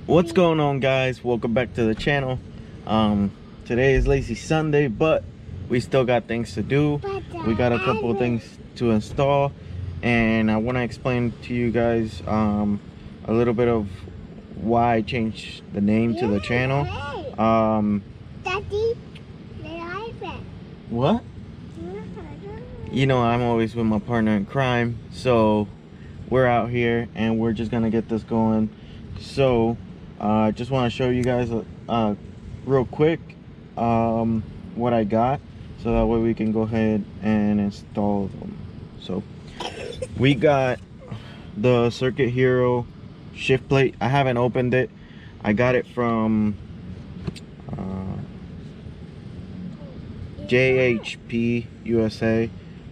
What's going on, guys? Welcome back to the channel. Today is lazy Sunday, but we still got things to do. We got a couple of things to install, and I want to explain to you guys a little bit of why I changed the name to the channel. Daddy, the iPad. What? You know, I'm always with my partner in crime, so we're out here and we're just gonna get this going. So I just want to show you guys real quick what I got, so that way we can go ahead and install them. So we got the Circuit Hero shift plate. I haven't opened it. I got it from JHP USA,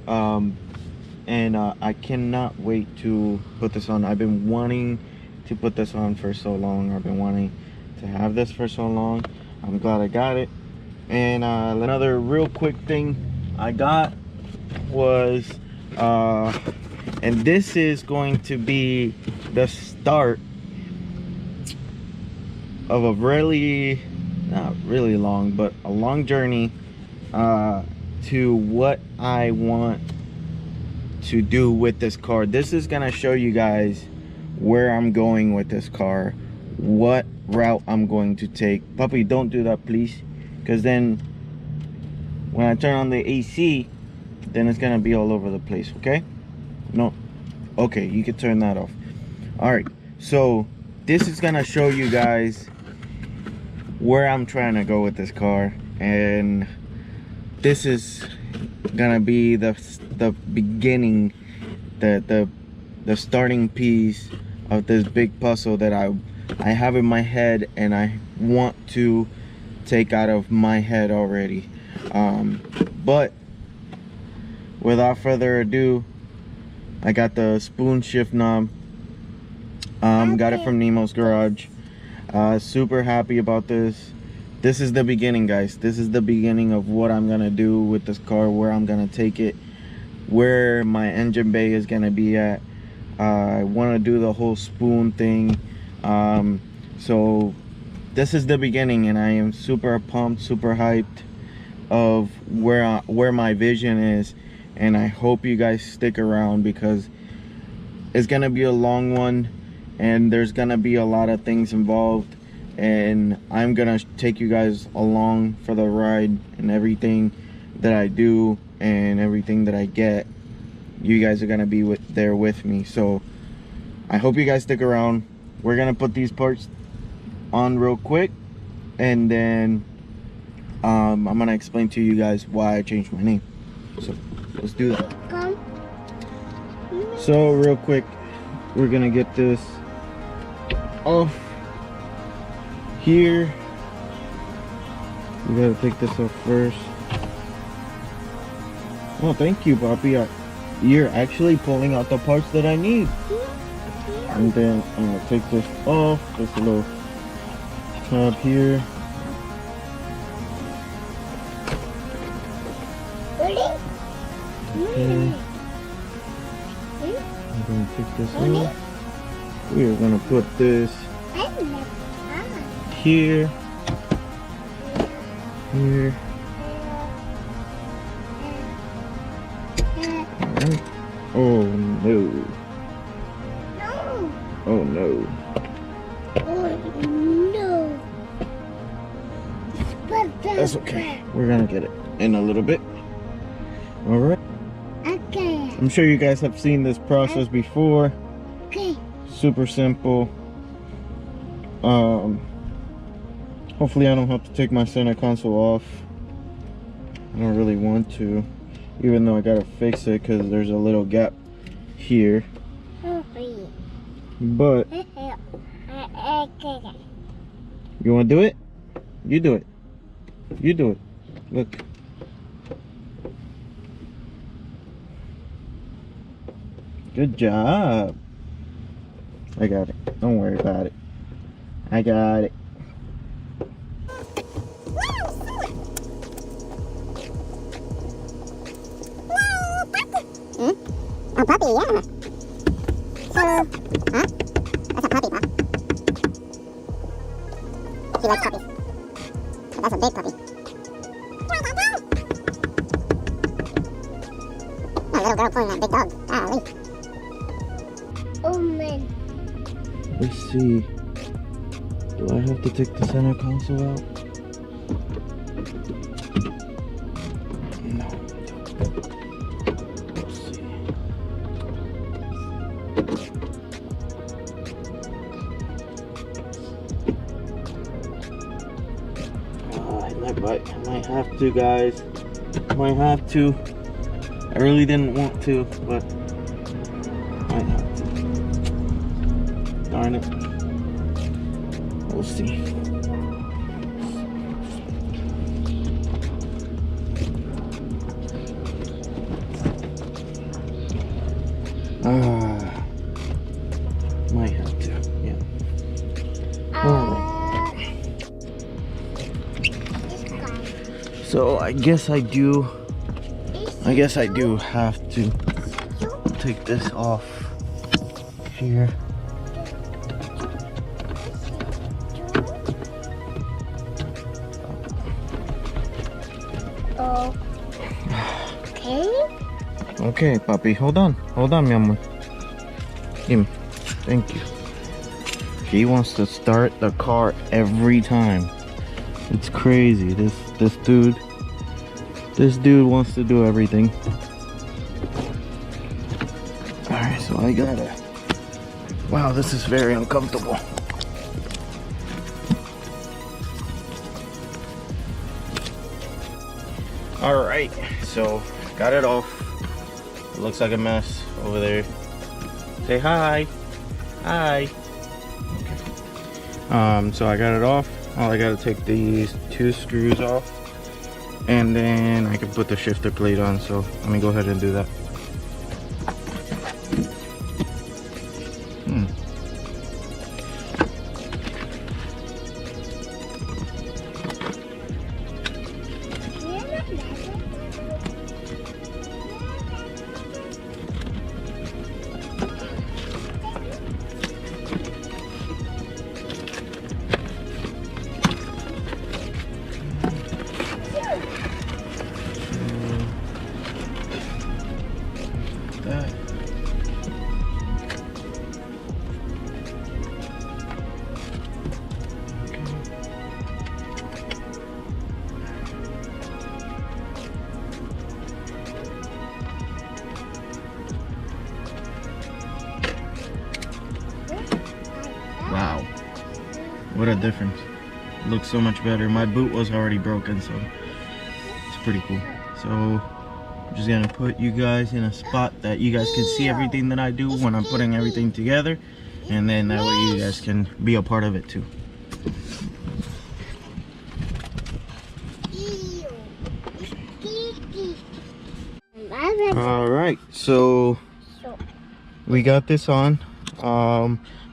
and I cannot wait to put this on. I've been wanting to put this on for so long. I've been wanting to have this for so long. I'm glad I got it. And another real quick thing I got was and this is going to be the start of a really, not really long, but a long journey to what I want to do with this car. This is gonna show you guys where I'm going with this car, what route I'm going to take. Puppy, don't do that, please, because then when I turn on the AC, then it's gonna be all over the place. Okay? No. Okay, you can turn that off. All right, so this is gonna show you guys where I'm trying to go with this car, and this is gonna be the beginning, the starting piece of this big puzzle that I have in my head, and I want to take out of my head already. But without further ado, I got the spoon shift knob. Got it from Nemo's Garage. Super happy about this. This is the beginning, guys. This is the beginning of what I'm gonna do with this car, where I'm gonna take it, where my engine bay is gonna be at. I want to do the whole spoon thing. So this is the beginning, and I am super pumped, super hyped of where my vision is, and I hope you guys stick around, because it's gonna be a long one, and there's gonna be a lot of things involved, and I'm gonna take you guys along for the ride, and everything that I do and everything that I get, you guys are gonna be there with me. So I hope you guys stick around. We're gonna put these parts on real quick, and then I'm gonna explain to you guys why I changed my name. So let's do that. So real quick, we're gonna get this off here. We gotta take this off first. Oh, thank you, Poppy. You're actually pulling out the parts that I need. And then I'm gonna take this off. This little tab here. Okay. I'm gonna take this off. We are gonna put this here. Here. Alright. Oh no. Oh no. Oh no. That's okay. We're gonna get it in a little bit. Alright. Okay. I'm sure you guys have seen this process before. Okay. Super simple. Hopefully I don't have to take my center console off. I don't really want to, even though I gotta fix it because there's a little gap here. But you want to do it? You do it. You do it. Look. Good job. I got it. Don't worry about it. I got it. A puppy, yeah. So, huh? That's a puppy, huh? He likes puppies. But that's a big puppy. A little girl pulling that big dog. Golly. Oh man. Let's see. Do I have to take the center console out? No. Let's see. I might have to, guys. Might have to. I really didn't want to, but might have to. Darn it. We'll see. Might have to, yeah. This guy. So I guess I do have to take this off here. Okay. Okay, puppy, hold on, mi amor. Gimme. Thank you. He wants to start the car every time. It's crazy. This dude wants to do everything. Alright, so I gotta. Wow, this is very uncomfortable. Alright, so got it off. It looks like a mess over there. Say hi. Hi. Okay. So I got it off. I gotta take these 2 screws off, and then I can put the shifter plate on. So let me go ahead and do that. Wow, what a difference. It looks so much better. My boot was already broken, so it's pretty cool. So I'm just gonna put you guys in a spot that you guys can see everything that I do when I'm putting everything together, and then that way you guys can be a part of it too. All right, so we got this on.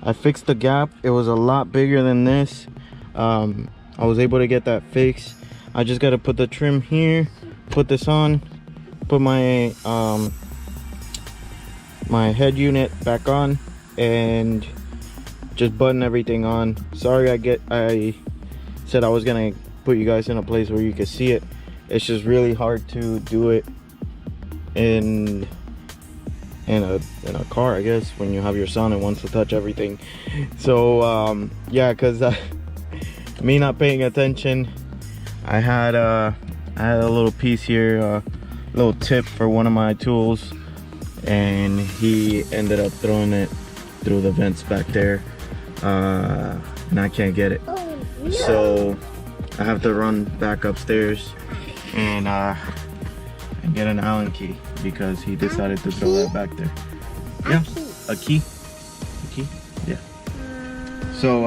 I fixed the gap. It was a lot bigger than this. I was able to get that fixed. I just got to put the trim here, put this on, put my my head unit back on, and just button everything on. Sorry, I said I was gonna put you guys in a place where you could see it. It's just really hard to do it in a car, I guess, when you have your son and wants to touch everything. So yeah, because me not paying attention, I had a little piece here, a little tip for one of my tools, and he ended up throwing it through the vents back there, and I can't get it. So I have to run back upstairs and get an Allen key, because he decided to throw that back there. Yeah, a key. Yeah. So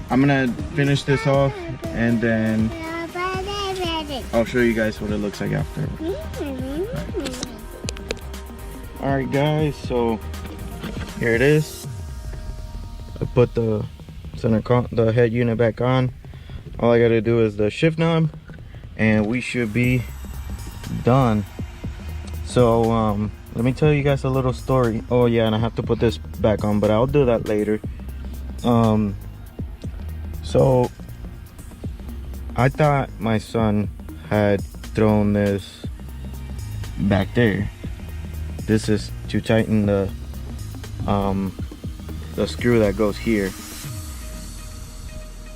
I'm gonna finish this off, and then I'll show you guys what it looks like after. All right, guys, so here it is. I put the the head unit back on. All I gotta do is the shift knob, and we should be done. So let me tell you guys a little story. Oh yeah, and I have to put this back on, but I'll do that later. So I thought my son had thrown this back there. This is to tighten the screw that goes here.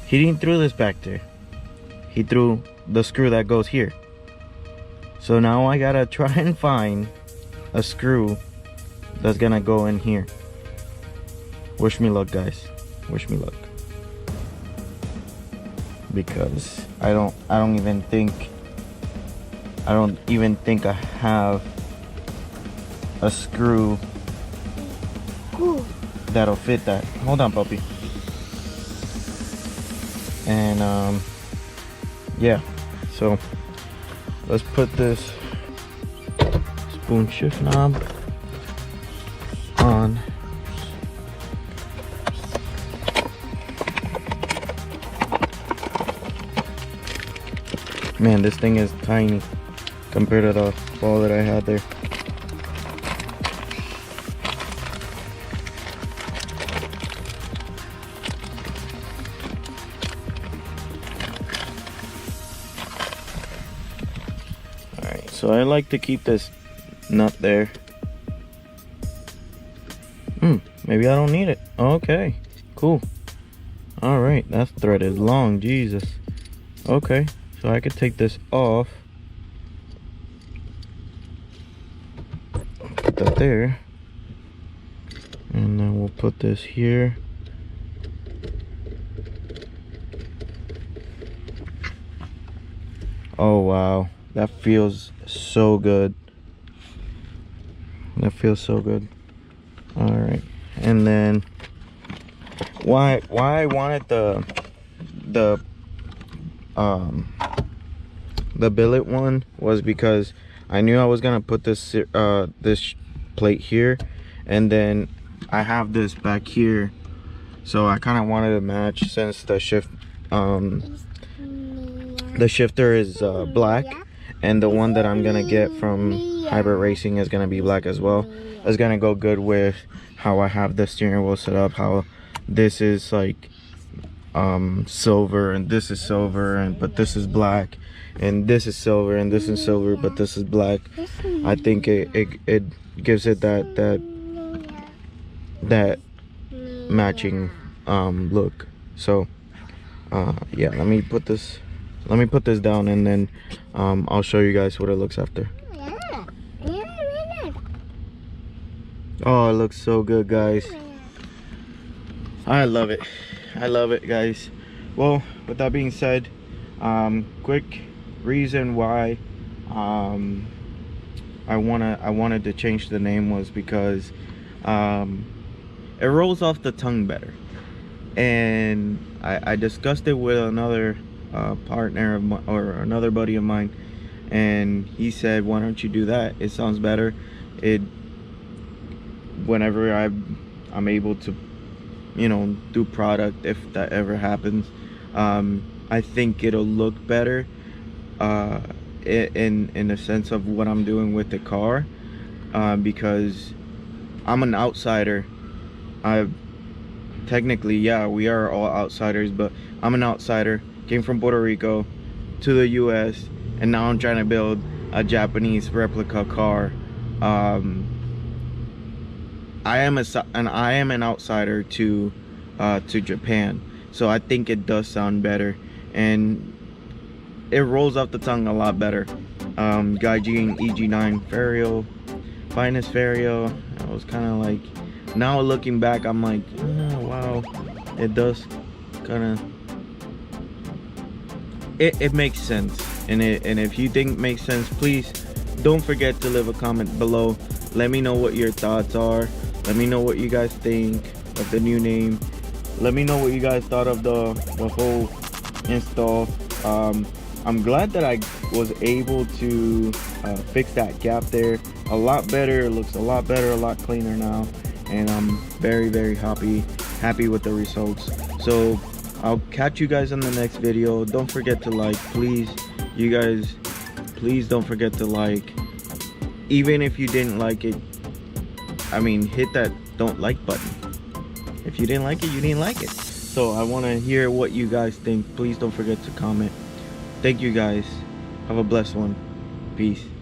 He didn't throw this back there. He threw the screw that goes here. So now I gotta try and find a screw that's gonna go in here. Wish me luck, guys. Wish me luck. Because I don't even think I have a screw Ooh. that'll fit that. Hold on, puppy. And yeah, so let's put this spoon shift knob on. Man, this thing is tiny compared to the ball that I had there. Alright, so I like to keep this nut there. Maybe I don't need it. Okay, cool. Alright, that thread is long, Jesus. Okay. So I could take this off, put that there, and then we'll put this here. Oh wow, that feels so good. That feels so good. All right, and then why I wanted the billet one was because I knew I was gonna put this this plate here, and then I have this back here, so I kind of wanted to match since the shifter is black, and the one that I'm gonna get from Hybrid Racing is gonna be black as well. It's gonna go good with how I have the steering wheel set up, how this is like silver and this is silver, and but this is black, and this is silver and this is silver but this is black. I think it gives it that matching look. So yeah, let me put this down, and then I'll show you guys what it looks after. Oh, it looks so good, guys. I love it. I love it, guys. Well, with that being said, quick reason why I wanted to change the name was because it rolls off the tongue better, and I discussed it with another partner of my, or another buddy of mine, and he said, why don't you do that? It sounds better. It whenever I'm able to, you know, do product, if that ever happens, I think it'll look better in the sense of what I'm doing with the car, because I'm an outsider. Technically, yeah, we are all outsiders, but I'm an outsider. Came from Puerto Rico to the US, and now I'm trying to build a Japanese replica car. I am an outsider to Japan, so I think it does sound better, and it rolls off the tongue a lot better. Gaijin EG9 Vario, finest Vario. I was kind of like, now looking back, I'm like, oh, wow, it does kind of, it makes sense. And if you think it makes sense, please don't forget to leave a comment below. Let me know what your thoughts are. Let me know what you guys think of the new name. Let me know what you guys thought of the whole install. I'm glad that I was able to fix that gap there. A lot better. It looks a lot better, a lot cleaner now, and I'm very, very happy with the results. So I'll catch you guys in the next video. Don't forget to like, please. You guys, please don't forget to like. Even if you didn't like it, I mean, hit that don't like button. If you didn't like it, you didn't like it. So I want to hear what you guys think. Please don't forget to comment. Thank you guys. Have a blessed one. Peace.